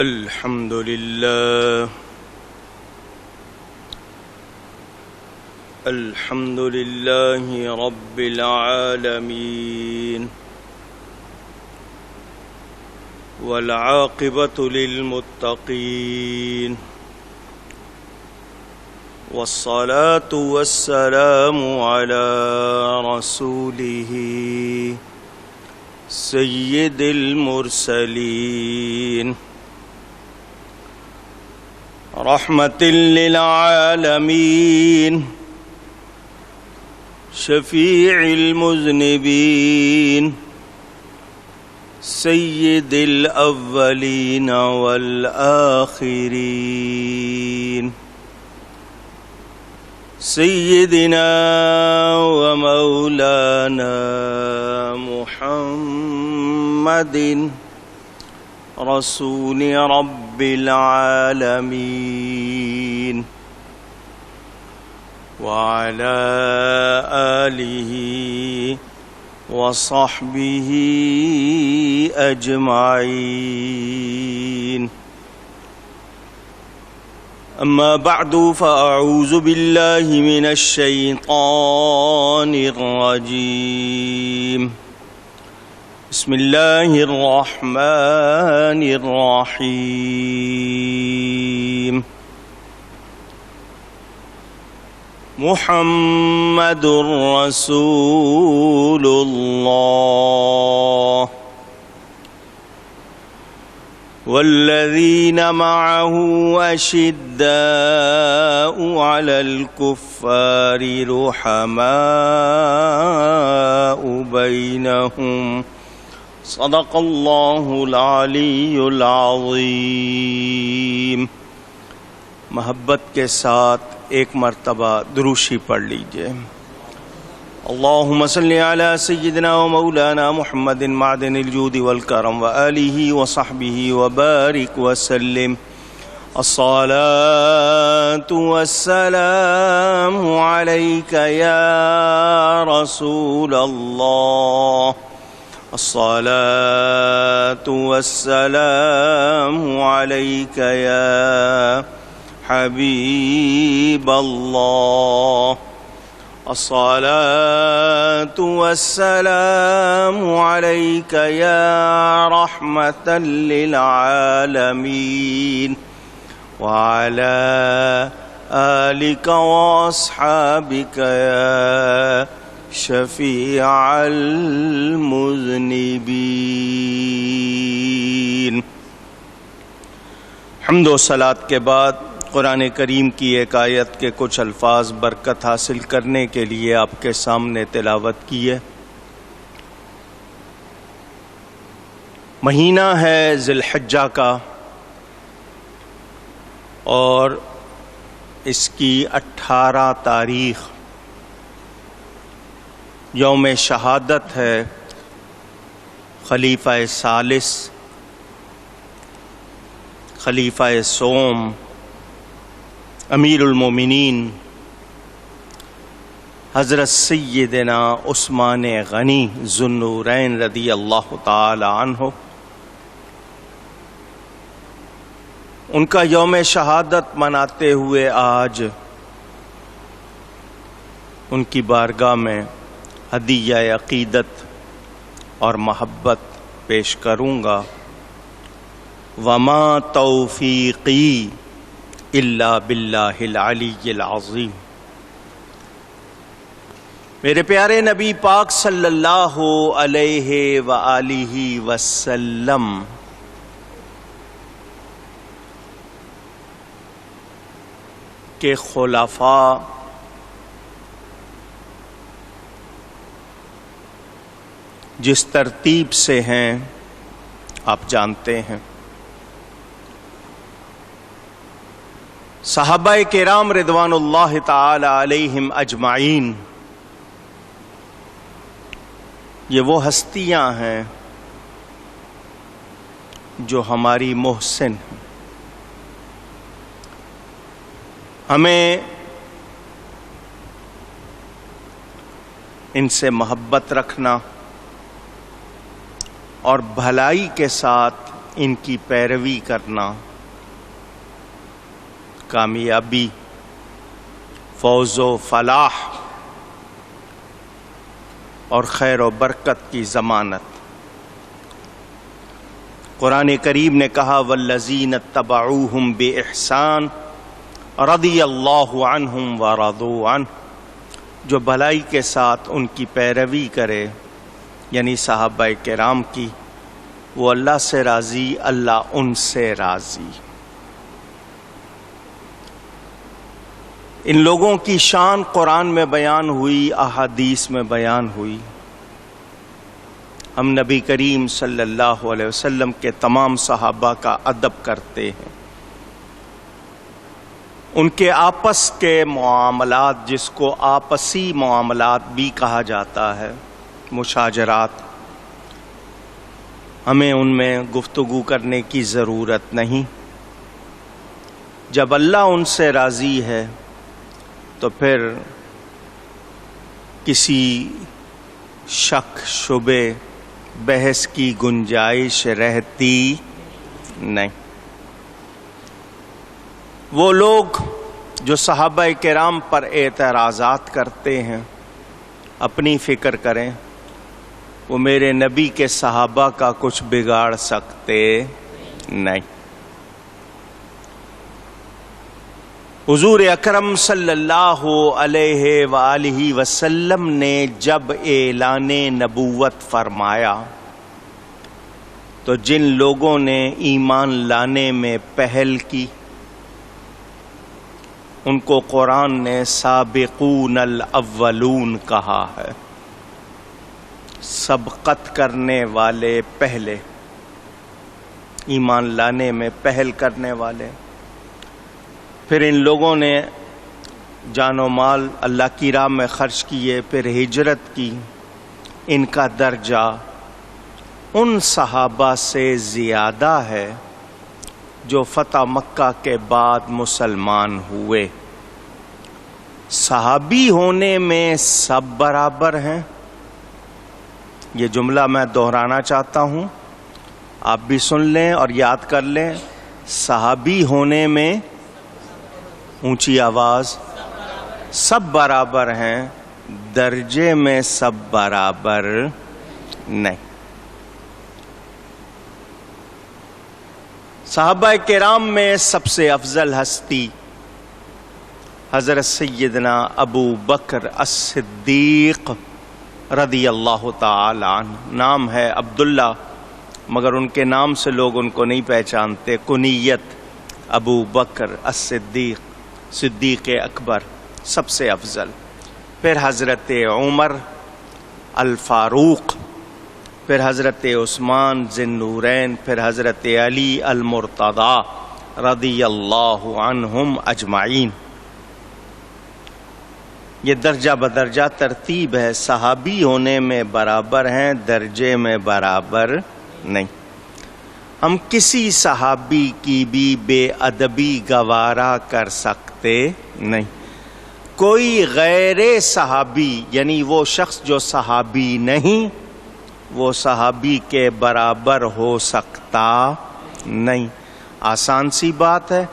الحمد لله الحمد لله رب العالمين والعاقبة للمتقين والصلاة والسلام على رسوله سيد المرسلين رحمة للعالمين شفيع المذنبين سيد الأولين والآخرين سيدنا ومولانا محمد رسول رب العالمين وعلى آله وصحبه أجمعين أما بعد فأعوذ بالله من الشيطان الرجيم بسم الله الرحمن الرحيم محمد رسول الله والذين معه أشداء على الكفار رحماء بينهم صدق الله العلی العظیم۔ محبت کے ساتھ ایک مرتبہ دروشی پڑھ لیجئے۔ اللہم صلی علی سیدنا و مولانا محمد معدن الجود والکرم وآلہ وصحبہ وبارک وسلم۔ الصلاة والسلام علیک یا رسول اللہ، الصلاة والسلام عليك يا حبيب الله، الصلاة والسلام عليك يا رحمة للعالمين وعلى آلك وأصحابك يا شفیع المذنبین۔ حمد و صلاۃ کے بعد قرآن کریم کی ایک آیت کے کچھ الفاظ برکت حاصل کرنے کے لیے آپ کے سامنے تلاوت کی ہے۔ مہینہ ہے ذی الحجہ کا اور اس کی 18 تاریخ یوم شہادت ہے خلیفہ ثالث، خلیفہ سوم، امیر المومنین حضرت سیدنا عثمان غنی ذو النورین رضی اللہ تعالی عنہ۔ ان کا یوم شہادت مناتے ہوئے آج ان کی بارگاہ میں ہدیہ عقیدت اور محبت پیش کروں گا۔ وما توفیقی الا باللہ العلی العظیم۔ میرے پیارے نبی پاک صلی اللہ علیہ وآلہ وسلم کے خلفاء جس ترتیب سے ہیں آپ جانتے ہیں۔ صحابہ کرام رضوان اللہ تعالی علیہم اجمعین، یہ وہ ہستیاں ہیں جو ہماری محسن ہیں۔ ہمیں ان سے محبت رکھنا اور بھلائی کے ساتھ ان کی پیروی کرنا کامیابی، فوز و فلاح اور خیر و برکت کی ضمانت۔ قرآن کریم نے کہا والذین اتبعوہم بإحسان رضی اللہ عنہم ورضوا عنہ، جو بھلائی کے ساتھ ان کی پیروی کرے یعنی صحابہ کرام کی، وہ اللہ سے راضی، اللہ ان سے راضی۔ ان لوگوں کی شان قرآن میں بیان ہوئی، احادیث میں بیان ہوئی۔ ہم نبی کریم صلی اللہ علیہ وسلم کے تمام صحابہ کا ادب کرتے ہیں، ان کے آپس کے معاملات، جس کو آپسی معاملات بھی کہا جاتا ہے، مشاجرات، ہمیں ان میں گفتگو کرنے کی ضرورت نہیں۔ جب اللہ ان سے راضی ہے تو پھر کسی شک، شبے، بحث کی گنجائش رہتی نہیں۔ وہ لوگ جو صحابہ کرام پر اعتراضات کرتے ہیں، اپنی فکر کریں، وہ میرے نبی کے صحابہ کا کچھ بگاڑ سکتے نہیں۔ حضور اکرم صلی اللہ علیہ وآلہ وسلم نے جب اعلان نبوت فرمایا تو جن لوگوں نے ایمان لانے میں پہل کی ان کو قرآن نے سابقون الاولون کہا ہے، سبقت کرنے والے، پہلے ایمان لانے میں پہل کرنے والے۔ پھر ان لوگوں نے جان و مال اللہ کی راہ میں خرچ کیے، پھر ہجرت کی۔ ان کا درجہ ان صحابہ سے زیادہ ہے جو فتح مکہ کے بعد مسلمان ہوئے۔ صحابی ہونے میں سب برابر ہیں، یہ جملہ میں دہرانا چاہتا ہوں، آپ بھی سن لیں اور یاد کر لیں۔ صحابی ہونے میں، اونچی آواز، سب برابر ہیں، درجے میں سب برابر نہیں۔ صحابہ کرام میں سب سے افضل ہستی حضرت سیدنا ابو بکر الصدیق رضی اللہ تعالی عنہ۔ نام ہے عبداللہ، مگر ان کے نام سے لوگ ان کو نہیں پہچانتے، کنیت ابو بکر الصدیق، صدیق اکبر، سب سے افضل۔ پھر حضرت عمر الفاروق، پھر حضرت عثمان ذی النورین، پھر حضرت علی المرتضی رضی اللہ عنہم اجمعین۔ یہ درجہ بدرجہ ترتیب ہے، صحابی ہونے میں برابر ہیں، درجے میں برابر نہیں۔ ہم کسی صحابی کی بھی بے ادبی گوارا کر سکتے نہیں۔ کوئی غیر صحابی یعنی وہ شخص جو صحابی نہیں، وہ صحابی کے برابر ہو سکتا نہیں۔ آسان سی بات ہے،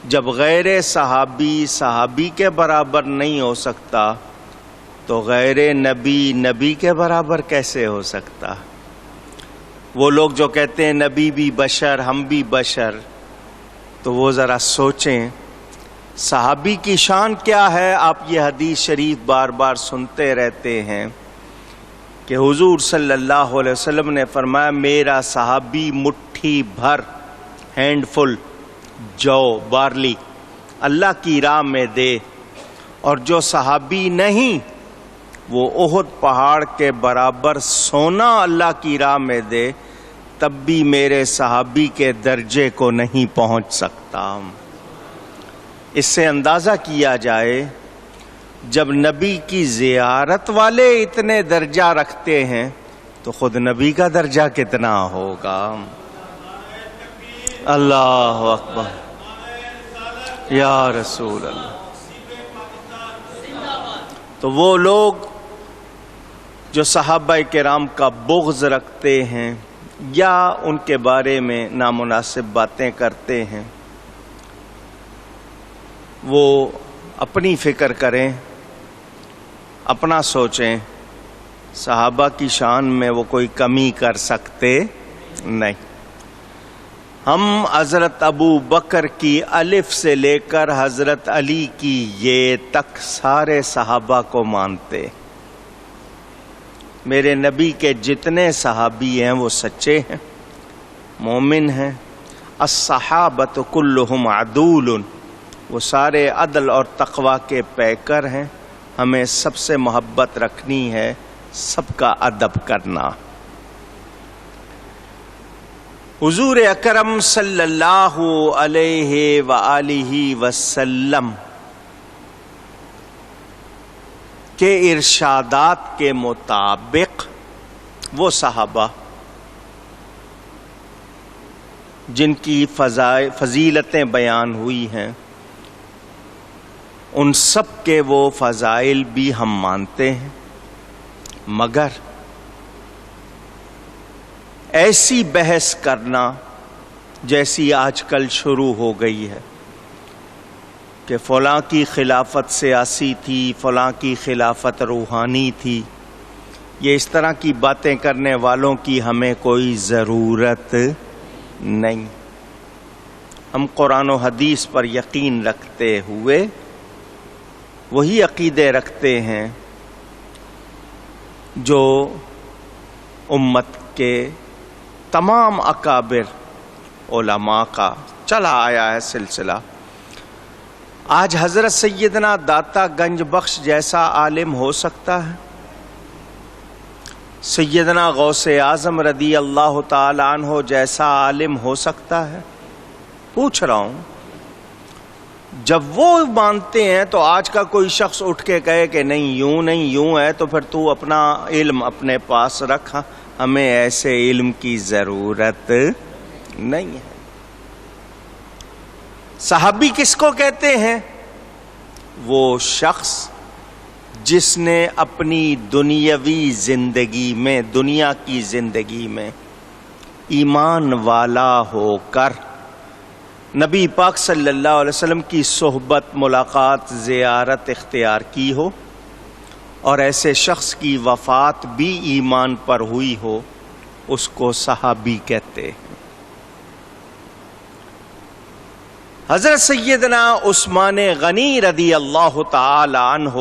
جب غیر صحابی صحابی کے برابر نہیں ہو سکتا تو غیر نبی نبی کے برابر کیسے ہو سکتا؟ وہ لوگ جو کہتے ہیں نبی بھی بشر، ہم بھی بشر، تو وہ ذرا سوچیں صحابی کی شان کیا ہے۔ آپ یہ حدیث شریف بار بار سنتے رہتے ہیں کہ حضور صلی اللہ علیہ وسلم نے فرمایا میرا صحابی مٹھی بھر، ہینڈ فل جو، بارلی اللہ کی راہ میں دے، اور جو صحابی نہیں وہ احد پہاڑ کے برابر سونا اللہ کی راہ میں دے، تب بھی میرے صحابی کے درجے کو نہیں پہنچ سکتا۔ اس سے اندازہ کیا جائے جب نبی کی زیارت والے اتنے درجہ رکھتے ہیں تو خود نبی کا درجہ کتنا ہوگا۔ اللہ اکبر، یا رسول اللہ۔ تو وہ لوگ جو صحابہ کرام کا بغض رکھتے ہیں، یا ان کے بارے میں نامناسب باتیں کرتے ہیں وہ اپنی فکر کریں، اپنا سوچیں، صحابہ کی شان میں وہ کوئی کمی کر سکتے نہیں۔ ہم حضرت ابو بکر کی الف سے لے کر حضرت علی کی یہ تک سارے صحابہ کو مانتے۔ میرے نبی کے جتنے صحابی ہیں وہ سچے ہیں، مومن ہیں۔ الصحابۃ کلہم عدول، وہ سارے عدل اور تقوی کے پیکر ہیں۔ ہمیں سب سے محبت رکھنی ہے، سب کا ادب کرنا۔ حضور اکرم صلی اللہ علیہ وآلہ وسلم کے ارشادات کے مطابق وہ صحابہ جن کی فضیلتیں بیان ہوئی ہیں، ان سب کے وہ فضائل بھی ہم مانتے ہیں، مگر ایسی بحث کرنا جیسی آج کل شروع ہو گئی ہے کہ فلاں کی خلافت سیاسی تھی، فلاں کی خلافت روحانی تھی، یہ اس طرح کی باتیں کرنے والوں کی ہمیں کوئی ضرورت نہیں۔ ہم قرآن و حدیث پر یقین رکھتے ہوئے وہی عقیدے رکھتے ہیں جو امت کے تمام اکابر علماء کا چلا آیا ہے سلسلہ۔ آج حضرت سیدنا داتا گنج بخش جیسا عالم ہو سکتا ہے؟ سیدنا غوث اعظم رضی اللہ تعالی عنہ جیسا عالم ہو سکتا ہے؟ پوچھ رہا ہوں۔ جب وہ مانتے ہیں تو آج کا کوئی شخص اٹھ کے کہے کہ نہیں یوں ہے، تو پھر تو اپنا علم اپنے پاس رکھ، ہمیں ایسے علم کی ضرورت نہیں ہے۔ صحابی کس کو کہتے ہیں؟ وہ شخص جس نے اپنی دنیاوی زندگی میں، دنیا کی زندگی میں ایمان والا ہو کر نبی پاک صلی اللہ علیہ وسلم کی صحبت، ملاقات، زیارت اختیار کی ہو، اور ایسے شخص کی وفات بھی ایمان پر ہوئی ہو، اس کو صحابی کہتے ہیں۔ حضرت سیدنا عثمان غنی رضی اللہ تعالی عنہ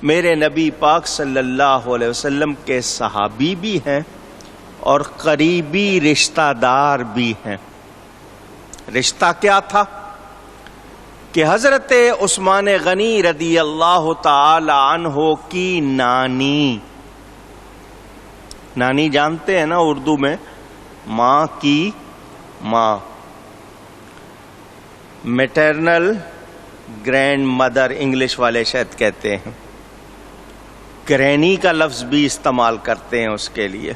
میرے نبی پاک صلی اللہ علیہ وسلم کے صحابی بھی ہیں اور قریبی رشتہ دار بھی ہیں۔ رشتہ کیا تھا کہ حضرت عثمان غنی رضی اللہ تعالی عنہ کی نانی جانتے ہیں نا اردو میں، ماں کی ماں، میٹرنل گرینڈ مدر انگلش والے شاید کہتے ہیں، گرینی کا لفظ بھی استعمال کرتے ہیں اس کے لیے۔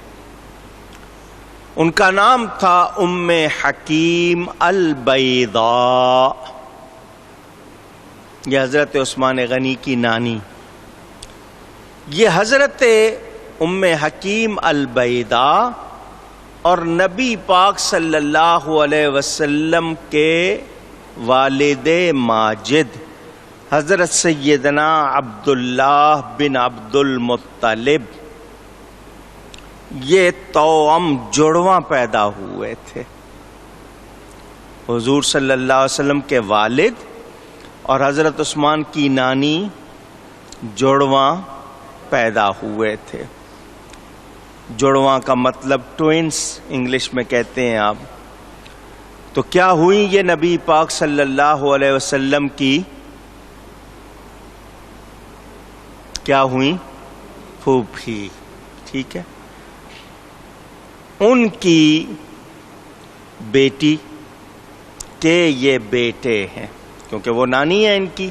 ان کا نام تھا ام حکیم البیضاء، یہ حضرت عثمان غنی کی نانی۔ یہ حضرت ام حکیم البیضاء اور نبی پاک صلی اللہ علیہ وسلم کے والد ماجد حضرت سیدنا عبداللہ بن عبد المطلب، یہ توأم جڑواں پیدا ہوئے تھے۔ حضور صلی اللہ علیہ وسلم کے والد اور حضرت عثمان کی نانی جڑواں پیدا ہوئے تھے۔ جڑواں کا مطلب ٹوئنس انگلش میں کہتے ہیں آپ۔ تو کیا ہوئی یہ نبی پاک صلی اللہ علیہ وسلم کی کیا ہوئی؟ پھوپھی، ٹھیک ہے، ان کی بیٹی کے یہ بیٹے ہیں، کیونکہ وہ نانی ہے ان کی،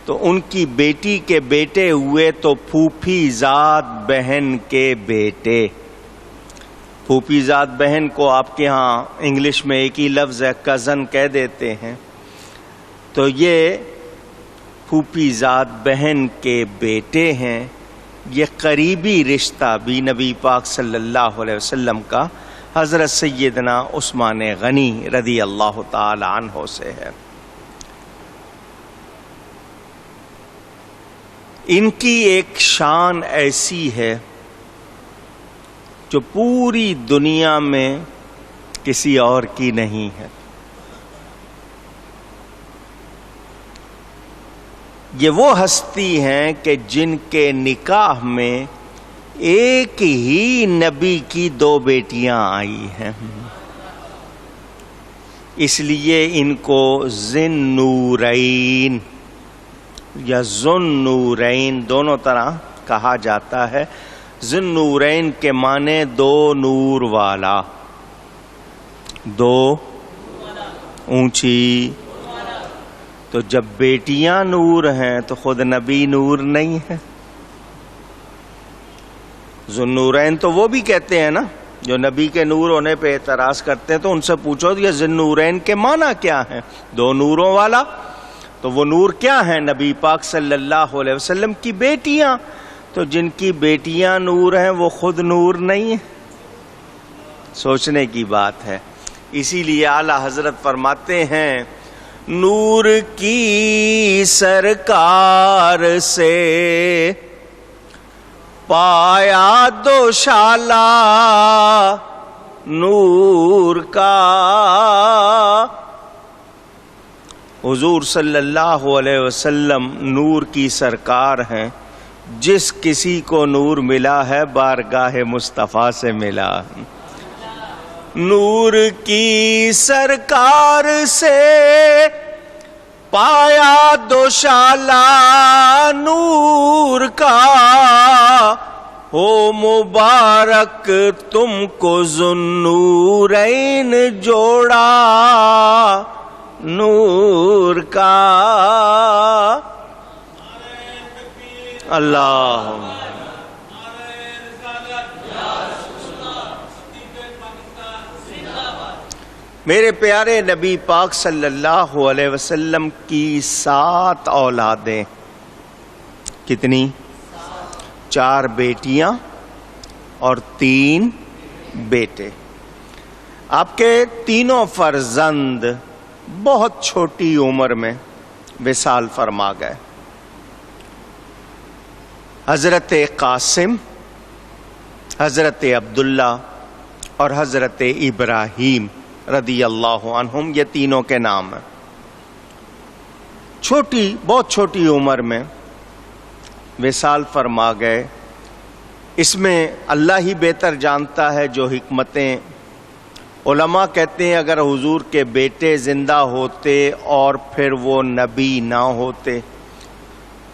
تو ان کی بیٹی کے بیٹے ہوئے تو پھوپھی زاد بہن کے بیٹے۔ پھوپھی زاد بہن کو آپ کے ہاں انگلش میں ایک ہی لفظ ہے، کزن کہہ دیتے ہیں۔ تو یہ پھوپھی زاد بہن کے بیٹے ہیں، یہ قریبی رشتہ بھی نبی پاک صلی اللہ علیہ وسلم کا حضرت سیدنا عثمان غنی رضی اللہ تعالی عنہ سے ہے۔ ان کی ایک شان ایسی ہے جو پوری دنیا میں کسی اور کی نہیں ہے۔ یہ وہ ہستی ہیں کہ جن کے نکاح میں ایک ہی نبی کی 2 بیٹیاں آئی ہیں، اس لیے ان کو ذن نورین یا ذن نورین دونوں طرح کہا جاتا ہے۔ ذن نورین کے معنی 2 نور والا، 2 اونچی۔ تو جب بیٹیاں نور ہیں تو خود نبی نور نہیں ہے؟ ذن نورین تو وہ بھی کہتے ہیں نا جو نبی کے نور ہونے پہ اعتراض کرتے ہیں، تو ان سے پوچھو یہ ذن نورین کے معنی کیا ہیں؟ 2 نوروں والا، تو وہ نور کیا ہیں؟ نبی پاک صلی اللہ علیہ وسلم کی بیٹیاں۔ تو جن کی بیٹیاں نور ہیں وہ خود نور نہیں ہیں؟ سوچنے کی بات ہے۔ اسی لیے اعلی حضرت فرماتے ہیں نور کی سرکار سے پایا دوشالہ نور کا۔ حضور صلی اللہ علیہ وسلم نور کی سرکار ہیں، جس کسی کو نور ملا ہے بارگاہ مصطفیٰ سے ملا۔ نور کی سرکار سے پایا دوشالہ نور کا، ہو مبارک تم کو ذوالنورین جوڑا نور کا۔ اللہ میرے پیارے نبی پاک صلی اللہ علیہ وسلم کی 7 اولادیں، کتنی؟ 4 بیٹیاں اور 3 بیٹے۔ آپ کے تینوں فرزند بہت چھوٹی عمر میں وصال فرما گئے۔ حضرت قاسم، حضرت عبداللہ اور حضرت ابراہیم رضی اللہ عنہم، یہ تینوں کے نام ہیں۔ بہت چھوٹی عمر میں وصال فرما گئے۔ اس میں اللہ ہی بہتر جانتا ہے جو حکمتیں۔ علماء کہتے ہیں اگر حضور کے بیٹے زندہ ہوتے اور پھر وہ نبی نہ ہوتے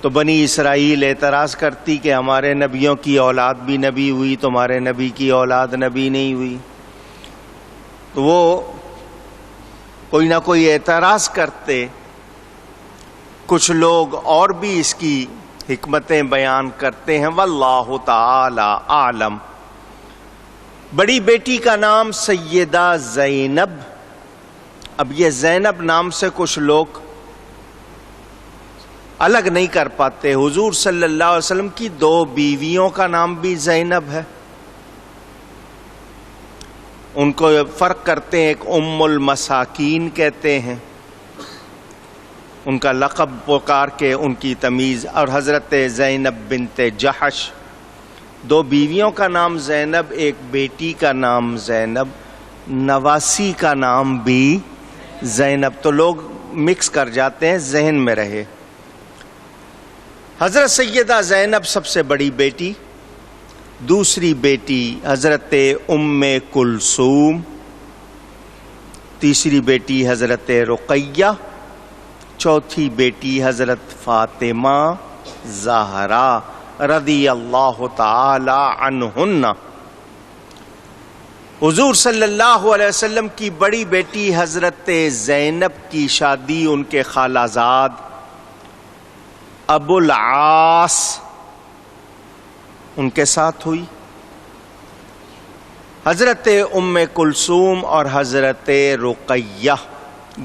تو بنی اسرائیل اعتراض کرتی کہ ہمارے نبیوں کی اولاد بھی نبی ہوئی، تمہارے نبی کی اولاد نبی نہیں ہوئی۔ تو وہ کوئی نہ کوئی اعتراض کرتے۔ کچھ لوگ اور بھی اس کی حکمتیں بیان کرتے ہیں، واللہ تعالی اعلم۔ بڑی بیٹی کا نام سیدہ زینب۔ اب یہ زینب نام سے کچھ لوگ الگ نہیں کر پاتے۔ حضور صلی اللہ علیہ وسلم کی 2 بیویوں کا نام بھی زینب ہے۔ ان کو فرق کرتے ہیں، ایک ام المساکین کہتے ہیں، ان کا لقب پکار کے ان کی تمیز، اور حضرت زینب بنت جحش۔ 2 بیویوں کا نام زینب، ایک بیٹی کا نام زینب، نواسی کا نام بھی زینب۔ تو لوگ مکس کر جاتے ہیں، ذہن میں رہے۔ حضرت سیدہ زینب سب سے بڑی بیٹی، دوسری بیٹی حضرت ام کلثوم، تیسری بیٹی حضرت رقیہ، چوتھی بیٹی حضرت فاطمہ زہرا رضی اللہ تعالی عنہن۔ حضور صلی اللہ علیہ وسلم کی بڑی بیٹی حضرت زینب کی شادی ان کے خالہ زاد ابو العاص ان کے ساتھ ہوئی۔ حضرت ام کلثوم اور حضرت رقیہ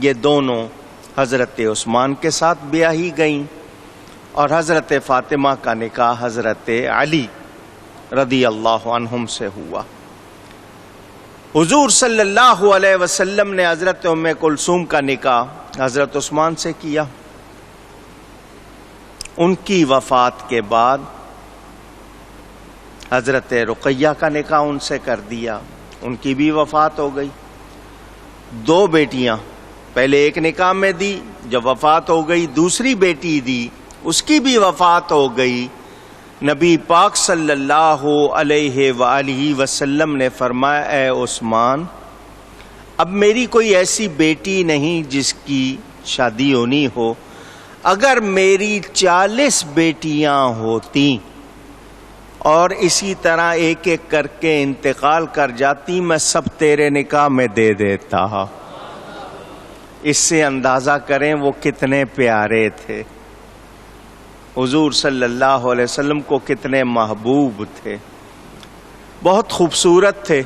یہ دونوں حضرت عثمان کے ساتھ بیاہی گئیں، اور حضرت فاطمہ کا نکاح حضرت علی رضی اللہ عنہم سے ہوا۔ حضور صلی اللہ علیہ وسلم نے حضرت ام کلثوم کا نکاح حضرت عثمان سے کیا۔ ان کی وفات کے بعد حضرت رقیہ کا نکاح ان سے کر دیا، ان کی بھی وفات ہو گئی۔ 2 بیٹیاں، پہلے ایک نکاح میں دی، جب وفات ہو گئی دوسری بیٹی دی، اس کی بھی وفات ہو گئی۔ نبی پاک صلی اللہ علیہ وآلہ وسلم نے فرمایا اے عثمان، اب میری کوئی ایسی بیٹی نہیں جس کی شادی ہونی ہو، اگر میری 40 بیٹیاں ہوتی اور اسی طرح ایک ایک کر کے انتقال کر جاتی، میں سب تیرے نکاح میں دے دیتا۔ اس سے اندازہ کریں وہ کتنے پیارے تھے، حضور صلی اللہ علیہ وسلم کو کتنے محبوب تھے، بہت خوبصورت تھے۔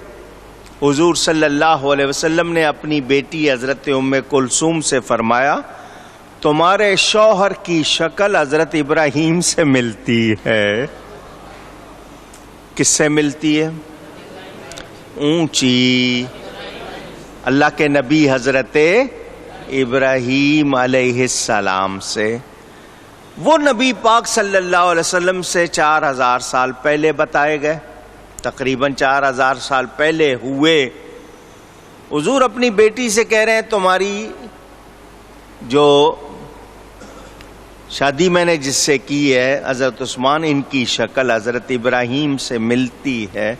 حضور صلی اللہ علیہ وسلم نے اپنی بیٹی حضرت ام کلثوم سے فرمایا تمہارے شوہر کی شکل حضرت ابراہیم سے ملتی ہے۔ کس سے ملتی ہے؟ اونچی، اللہ کے نبی حضرت ابراہیم علیہ السلام سے۔ وہ نبی پاک صلی اللہ علیہ وسلم سے 4000 سال پہلے بتائے گئے، تقریباً 4000 سال پہلے ہوئے۔ حضور اپنی بیٹی سے کہہ رہے ہیں تمہاری جو شادی میں نے جس سے کی ہے حضرت عثمان، ان کی شکل حضرت ابراہیم سے ملتی ہے۔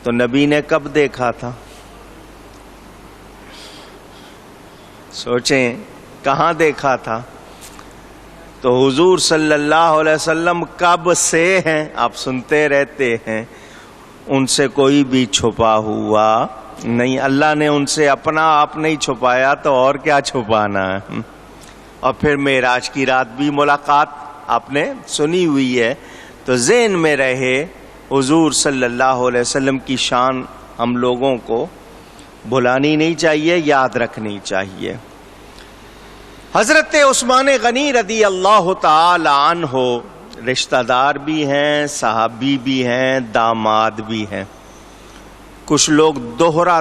تو نبی نے کب دیکھا تھا؟ سوچیں کہاں دیکھا تھا؟ تو حضور صلی اللہ علیہ وسلم کب سے ہیں، آپ سنتے رہتے ہیں، ان سے کوئی بھی چھپا ہوا نہیں۔ اللہ نے ان سے اپنا آپ نہیں چھپایا تو اور کیا چھپانا ہے۔ اور پھر معراج کی رات بھی ملاقات آپ نے سنی ہوئی ہے، تو ذہن میں رہے حضور صلی اللہ علیہ وسلم کی شان ہم لوگوں کو بھلانی نہیں چاہیے، یاد رکھنی چاہیے۔ حضرت عثمان غنی رضی اللہ تعالی عنہ رشتہ دار بھی ہیں، صحابی بھی ہیں، داماد بھی ہیں۔ کچھ لوگ دوہرا